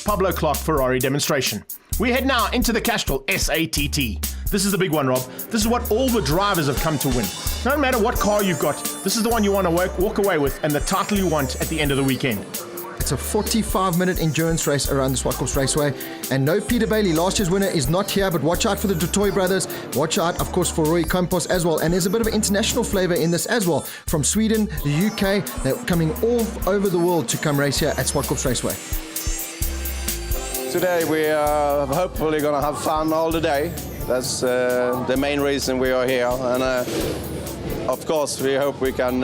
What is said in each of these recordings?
Pablo Clark Ferrari demonstration. We head now into the Castrol SATT. This is the big one, Rob. This is what all the drivers have come to win. No matter what car you've got, this is the one you want to walk away with and the title you want at the end of the weekend. It's a 45-minute endurance race around the Swartkops Raceway. And no Peter Bailey, last year's winner, is not here, but watch out for the Dutoy brothers. Watch out, of course, for Roy Campos as well. And there's a bit of international flavour in this as well. From Sweden, the UK, they're coming all over the world to come race here at Swartkops Raceway. Today we are hopefully going to have fun all the day. That's the main reason we are here. And of course, we hope we can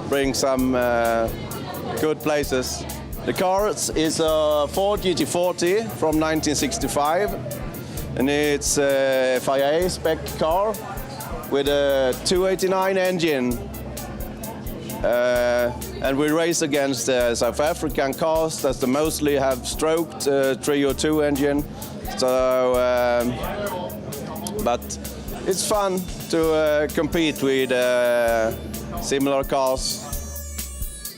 bring some good places. The car is a Ford GT40 from 1965, and it's a FIA spec car with a 289 engine. And we race against South African cars that mostly have stroked 302 engine. So, but it's fun to compete with similar cars.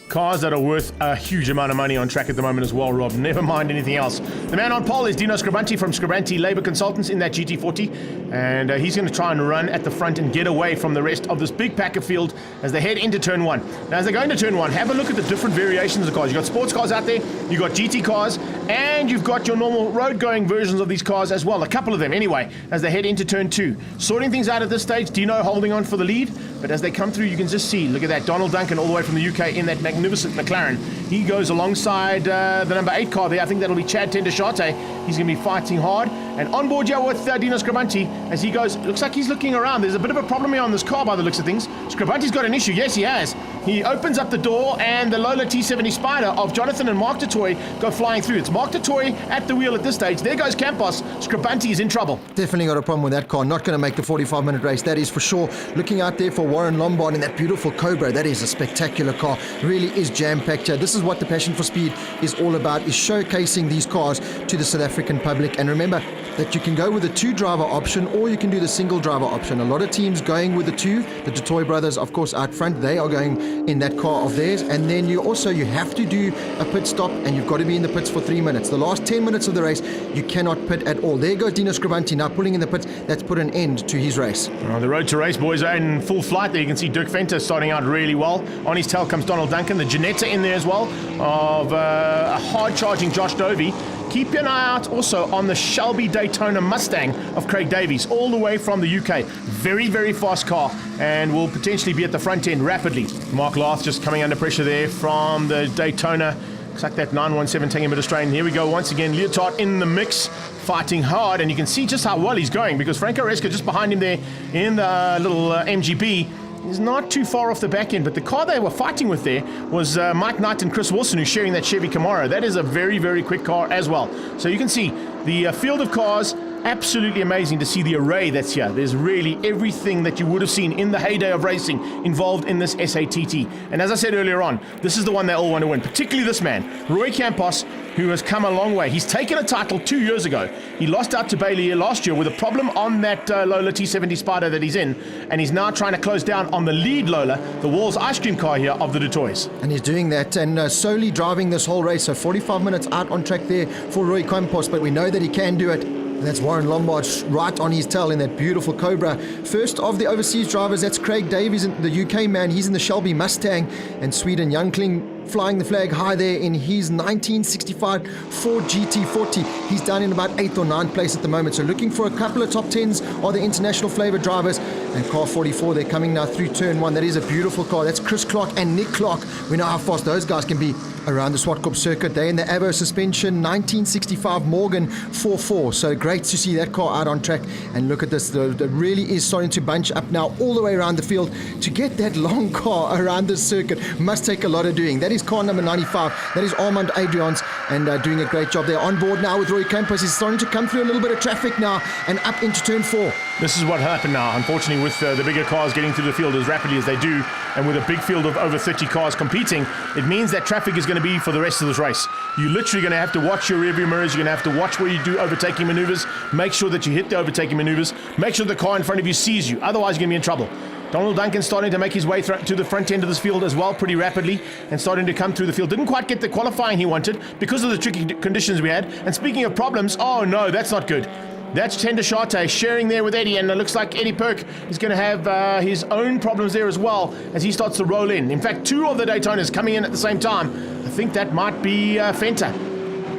Cars that are worth a huge amount of money on track at the moment as well, Rob. Never mind anything else. The man on pole is Dino Scribanti from Scribanti Labour Consultants in that GT40. And he's going to try and run at the front and get away from the rest of this big packer field as they head into turn one. Now, as they go into turn one, have a look at the different variations of cars. You've got sports cars out there, you've got GT cars, and you've got your normal road-going versions of these cars as well. A couple of them, anyway, as they head into turn two. Sorting things out at this stage, Dino holding on for the lead. But as they come through, you can just see, look at that, Donald Duncan all the way from the UK in that magnificent McLaren. He goes alongside the number 8 car there. I think that'll be Chad Tendashate. He's going to be fighting hard. And on board here with Dino Scribanti, as he goes, looks like he's looking around. There's a bit of a problem here on this car by the looks of things. Scribanti's got an issue. Yes, he has. He opens up the door and the Lola T70 Spider of Jonathan and Mark Dutoy go flying through. It's Mark Dutoy at the wheel at this stage. There goes Campos. Scribanti is in trouble. Definitely got a problem with that car. Not going to make the 45-minute race, that is for sure. Looking out there for Warren Lombard in that beautiful Cobra. That is a spectacular car. Really is jam-packed here. This is what the Passion for Speed is all about, is showcasing these cars to the South African public. And remember that you can go with the 2-driver option or you can do the single-driver option. A lot of teams going with the 2. The Dutoy brothers, of course, out front, they are going in that car of theirs. And then you have to do a pit stop, and you've got to be in the pits for 3 minutes. The last 10 minutes of the race, you cannot pit at all. There goes Dino Scribanti now pulling in the pits. That's put an end to his race. The road to race, boys, are in full flight there. You can see Dirk Venter starting out really well. On his tail comes Donald Duncan, the Janetta in there as well, of a hard-charging Josh Dovey. Keep an eye out also on the Shelby Daytona Mustang of Craig Davies, all the way from the UK. Very, very fast car, and will potentially be at the front end rapidly. Mark Larth just coming under pressure there from the Daytona. Looks like that 917 taking a bit of strain. Here we go once again. Leotard in the mix, fighting hard, and you can see just how well he's going because Franco Resca just behind him there in the little MGB. He's not too far off the back end, but the car they were fighting with there was Mike Knight and Chris Wilson, who's sharing that Chevy Camaro. That is a very, very quick car as well. So you can see the field of cars. Absolutely amazing to see the array that's here. There's really everything that you would have seen in the heyday of racing involved in this SATT. And as I said earlier on, this is the one they all want to win, particularly this man, Roy Campos, who has come a long way. He's taken a title 2 years ago. He lost out to Bailey last year with a problem on that Lola T70 Spider that he's in, and he's now trying to close down on the lead Lola, the Walls ice cream car here of the Dutoys. And he's doing that and solely driving this whole race. So 45 minutes out on track there for Roy Campos, but we know that he can do it. That's Warren Lombard right on his tail in that beautiful Cobra. First of the overseas drivers, that's Craig Davies, the UK man. He's in the Shelby Mustang, and Sweden, Youngkling flying the flag high there in his 1965 Ford GT40. He's down in about 8th or 9th place at the moment, so looking for a couple of top 10s are the international flavour drivers. And car 44, they're coming now through turn 1. That is a beautiful car. That's Chris Clark and Nick Clark. We know how fast those guys can be around the Swartkops circuit. They're in the Avo suspension 1965 Morgan 4.4. So great to see that car out on track. And look at this, it really is starting to bunch up now all the way around the field. To get that long car around this circuit must take a lot of doing. That is car number 95. That is Armand Adrians, and doing a great job there. On board now with Roy Campos. He's starting to come through a little bit of traffic now and up into turn 4. This is what happened now, unfortunately, with the bigger cars getting through the field as rapidly as they do, and with a big field of over 30 cars competing, it means that traffic is going to be for the rest of this race. You're literally going to have to watch your rearview mirrors. You're going to have to watch where you do overtaking maneuvers. Make sure that you hit the overtaking maneuvers. Make sure the car in front of you sees you. Otherwise, you're going to be in trouble. Donald Duncan starting to make his way to the front end of this field as well pretty rapidly and starting to come through the field. Didn't quite get the qualifying he wanted because of the tricky conditions we had. And speaking of problems, oh no, that's not good. That's Tender Shate sharing there with Eddie, and it looks like Eddie Perk is going to have his own problems there as well as he starts to roll in. In fact, two of the Daytonas coming in at the same time. I think that might be Fenta.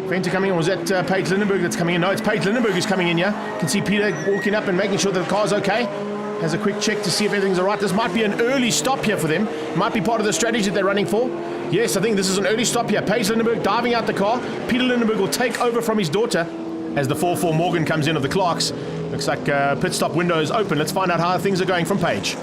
Fenta coming in, or was that Paige Lindenberg that's coming in? No, it's Paige Lindenberg who's coming in here. You can see Peter walking up and making sure that the car's okay. Has a quick check to see if everything's all right. This might be an early stop here for them. Might be part of the strategy that they're running for. Yes, I think this is an early stop here. Paige Lindenberg diving out the car. Peter Lindenberg will take over from his daughter as the 4-4 Morgan comes in of the Clarks. Looks like pit stop window is open. Let's find out how things are going from Paige.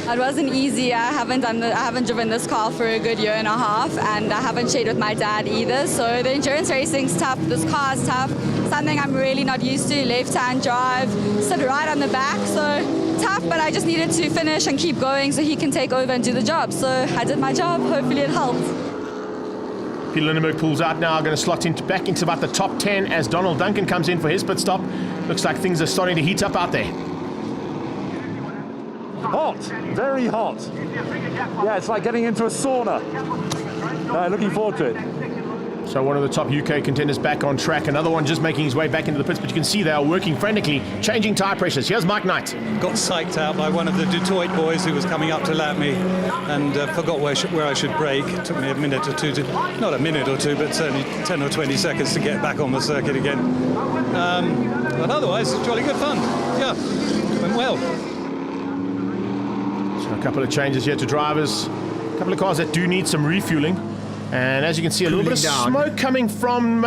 It wasn't easy. I haven't driven this car for a good year and a half, and I haven't shared with my dad either. So the endurance racing's tough. This car is tough. Something I'm really not used to. Left-hand drive, sit right on the back. So tough, but I just needed to finish and keep going so he can take over and do the job. So I did my job. Hopefully it helped. Peter Lindenberg pulls out now, going to slot back into about the top 10 as Donald Duncan comes in for his pit stop. Looks like things are starting to heat up out there. Hot, very hot. Yeah, it's like getting into a sauna. Looking forward to it. So one of the top UK contenders back on track. Another one just making his way back into the pits, but you can see they are working frantically, changing tyre pressures. Here's Mike Knight. Got psyched out by one of the Detroit boys who was coming up to lap me and forgot where I should brake. It took me a minute or two, not a minute or two, but certainly 10 or 20 seconds to get back on the circuit again. But otherwise, it's jolly good fun. Yeah, went well. So a couple of changes here to drivers. A couple of cars that do need some refueling. And as you can see, a little bit of smoke coming from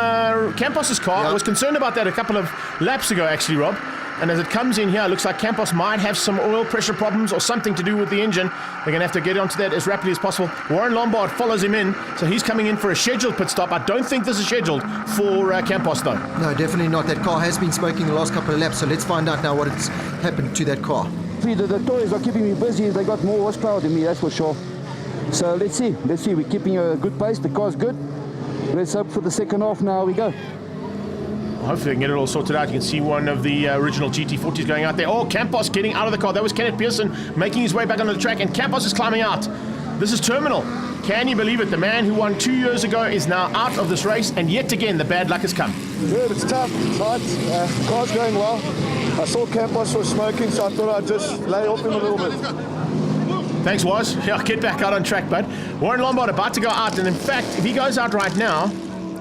Campos's car. Yep. I was concerned about that a couple of laps ago, actually, Rob. And as it comes in here, it looks like Campos might have some oil pressure problems or something to do with the engine. They're going to have to get onto that as rapidly as possible. Warren Lombard follows him in, so he's coming in for a scheduled pit stop. I don't think this is scheduled for Campos, though. No, definitely not. That car has been smoking the last couple of laps, so let's find out now what has happened to that car. The toys are keeping me busy. They got more horsepower than me, that's for sure. So let's see. We're keeping a good pace. The car's good. Let's hope for the second half now we go. Hopefully they can get it all sorted out. You can see one of the original GT40s going out there. Oh, Campos getting out of the car. That was Kenneth Pearson making his way back onto the track, and Campos is climbing out. This is terminal. Can you believe it? The man who won 2 years ago is now out of this race, and yet again the bad luck has come. Good, it's tough, it's hot. The car's going well. I saw Campos was smoking, so I thought I'd just lay off him a little bit. Thanks, Woz. Yeah, get back out on track, bud. Warren Lombard about to go out, and in fact, if he goes out right now,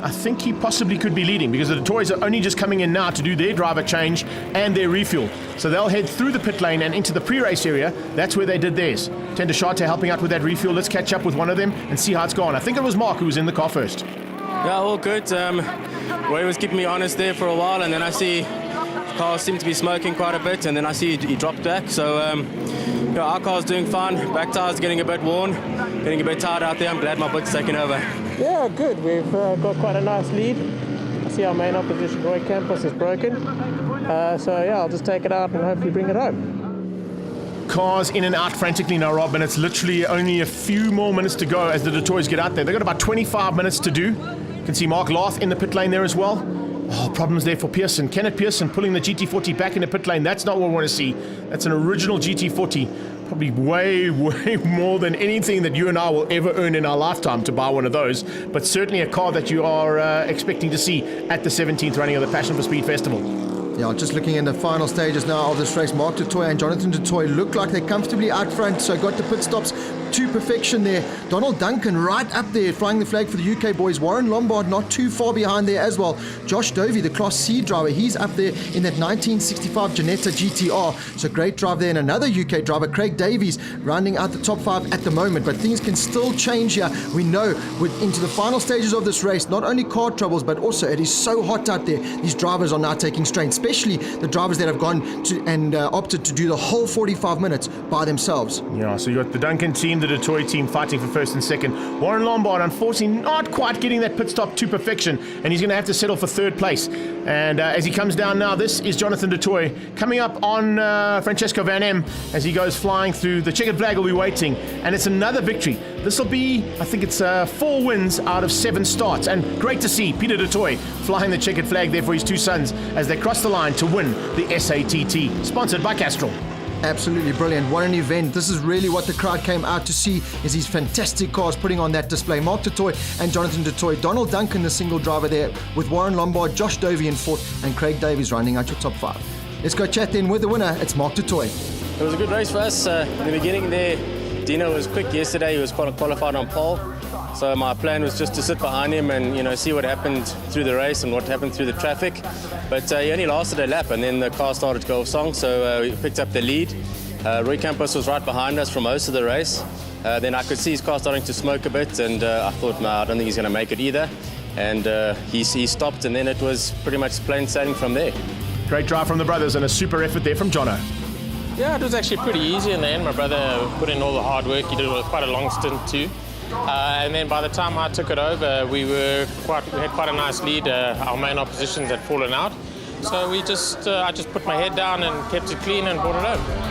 I think he possibly could be leading because the Toys are only just coming in now to do their driver change and their refuel. So they'll head through the pit lane and into the pre-race area. That's where they did theirs. Tender Shate helping out with that refuel. Let's catch up with one of them and see how it's gone. I think it was Mark who was in the car first. Yeah, all good. Ray was keeping me honest there for a while, and then I see the car seemed to be smoking quite a bit, and then I see he dropped back. So yeah, our car's doing fine. Back tire's getting a bit worn, getting a bit tired out there. I'm glad my boat's taking over. Yeah, good. We've got quite a nice lead. I see our main opposition, Roy Campos, is broken. So yeah, I'll just take it out and hopefully bring it home. Cars in and out frantically now, Rob, and it's literally only a few more minutes to go as the Detroits get out there. They've got about 25 minutes to do. You can see Mark Larth in the pit lane there as well. Oh, problems there for Pearson. Kenneth Pearson pulling the GT40 back in the pit lane. That's not what we want to see. That's an original GT40. Probably way more than anything that you and I will ever earn in our lifetime to buy one of those. But certainly a car that you are expecting to see at the 17th running of the Passion for Speed Festival. Yeah, just looking in the final stages now of this race, Mark du Toit and Jonathan du Toit look like they're comfortably out front, so got the pit stops to perfection there. Donald Duncan right up there, flying the flag for the UK boys. Warren Lombard not too far behind there as well. Josh Dovey, the Class C driver, he's up there in that 1965 Ginetta GTR, so great drive there. And another UK driver, Craig Davies, rounding out the top 5 at the moment, but things can still change here. We know into the final stages of this race, not only car troubles, but also it is so hot out there. These drivers are now taking strain, especially the drivers that have gone to and opted to do the whole 45 minutes by themselves. Yeah, so you got the Duncan team, the Detroit team fighting for first and second. Warren Lombard, unfortunately, not quite getting that pit stop to perfection, and he's going to have to settle for third place. And as he comes down now, this is Jonathan du Toit coming up on Francesco Van Em as he goes flying through. The checkered flag will be waiting, and it's another victory. This will be, I think it's 4 wins out of 7 starts, and great to see Peter du Toit flying the checkered flag there for his 2 sons as they cross the line to win the SATT, sponsored by Castrol. Absolutely brilliant. What an event. This is really what the crowd came out to see, is these fantastic cars putting on that display. Mark Dutoit and Jonathan Dutoit. Donald Duncan, the single driver there, with Warren Lombard, Josh Dovey in fourth, and Craig Davies rounding out your top 5. Let's go chat then with the winner. It's Mark Dutoit. It was a good race for us. In the beginning there, Dino was quick yesterday. He was qualified on pole. So my plan was just to sit behind him and see what happened through the race and what happened through the traffic. But he only lasted a lap, and then the car started to go off song, so we picked up the lead. Roy Campos was right behind us for most of the race. Then I could see his car starting to smoke a bit, and I thought, no, I don't think he's going to make it either. And he stopped, and then it was pretty much plain sailing from there. Great drive from the brothers and a super effort there from Jono. Yeah, it was actually pretty easy in the end. My brother put in all the hard work. He did quite a long stint too. And then by the time I took it over, we had quite a nice lead. Our main oppositions had fallen out. So I just put my head down and kept it clean and brought it home.